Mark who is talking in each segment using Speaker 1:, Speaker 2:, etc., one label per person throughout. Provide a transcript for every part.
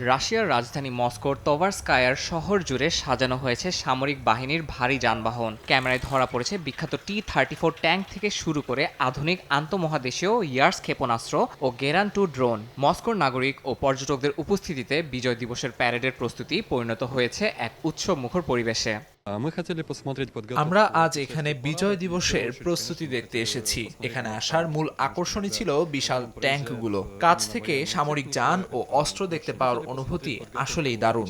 Speaker 1: রাশিয়ার রাজধানী মস্কোর তোভারস্কায়ার শহর জুড়ে সাজানো হয়েছে সামরিক বাহিনীর ভারী যানবাহন। ক্যামেরায় ধরা পড়েছে বিখ্যাত T-34 ট্যাঙ্ক থেকে শুরু করে আধুনিক আন্তঃমহাদেশীয় ইয়ার্স ক্ষেপণাস্ত্র ও গেরান-2 ড্রোন। মস্কোর নাগরিক ও পর্যটকদের উপস্থিতিতে বিজয় দিবসের প্যারেডের প্রস্তুতি পরিণত হয়েছে এক উৎসবমুখর পরিবেশে।
Speaker 2: আমরা আজ এখানে বিজয় দিবসের প্রস্তুতি দেখতে এসেছি। এখানে আসার মূল আকর্ষণই ছিল বিশাল ট্যাঙ্কগুলো। কাছ থেকে সামরিক যান ও অস্ত্র দেখতে পাওয়ার অনুভূতি আসলেই দারুণ।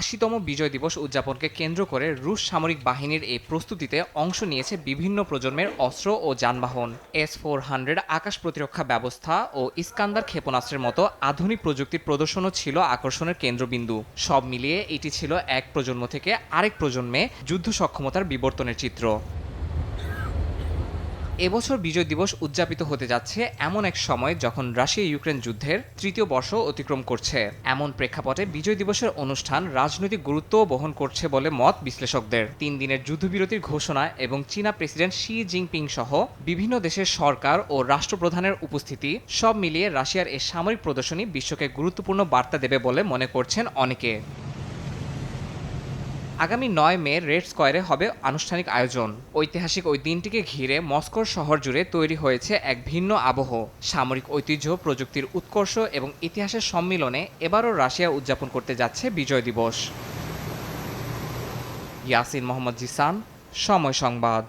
Speaker 1: ৮০তম বিজয় দিবস উদযাপনকে কেন্দ্র করে রুশ সামরিক বাহিনীর এই প্রস্তুতিতে অংশ নিয়েছে বিভিন্ন প্রজন্মের অস্ত্র ও যানবাহন। S-400 আকাশ প্রতিরক্ষা ব্যবস্থা ও ইস্কান্দার ক্ষেপণাস্ত্রের মতো আধুনিক প্রযুক্তির প্রদর্শনও ছিল আকর্ষণের কেন্দ্রবিন্দু। সব মিলিয়ে এটি ছিল এক প্রজন্ম থেকে আরেক প্রজন্মে যুদ্ধ সক্ষমতার বিবর্তনের চিত্র। এবছর বিজয় দিবস উদযাপিত হতে যাচ্ছে এমন এক সময় যখন রাশিয়া ইউক্রেন যুদ্ধের তৃতীয় বর্ষ অতিক্রম করছে। এমন প্রেক্ষাপটে বিজয় দিবসের অনুষ্ঠান রাজনৈতিক গুরুত্বও বহন করছে বলে মত বিশ্লেষকদের। ৩ দিনের যুদ্ধবিরতির ঘোষণা এবং চীনা প্রেসিডেন্ট শি জিনপিং সহ বিভিন্ন দেশের সরকার ও রাষ্ট্রপ্রধানের উপস্থিতি সব মিলিয়ে রাশিয়ার এই সামরিক প্রদর্শনী বিশ্বকে গুরুত্বপূর্ণ বার্তা দেবে বলে মনে করছেন অনেকে। আগামী ৯ মে রেড স্কয়ারে হবে আনুষ্ঠানিক আয়োজন। ঐতিহাসিক ওই দিনটিকে ঘিরে মস্কোর শহর জুড়ে তৈরি হয়েছে এক ভিন্ন আবহ। সামরিক ঐতিহ্য, প্রযুক্তির উৎকর্ষ এবং ইতিহাসের সম্মিলনে এবারও রাশিয়া উদযাপন করতে যাচ্ছে বিজয় দিবস। ইয়াসিন মোহাম্মদ জিসান, সময় সংবাদ।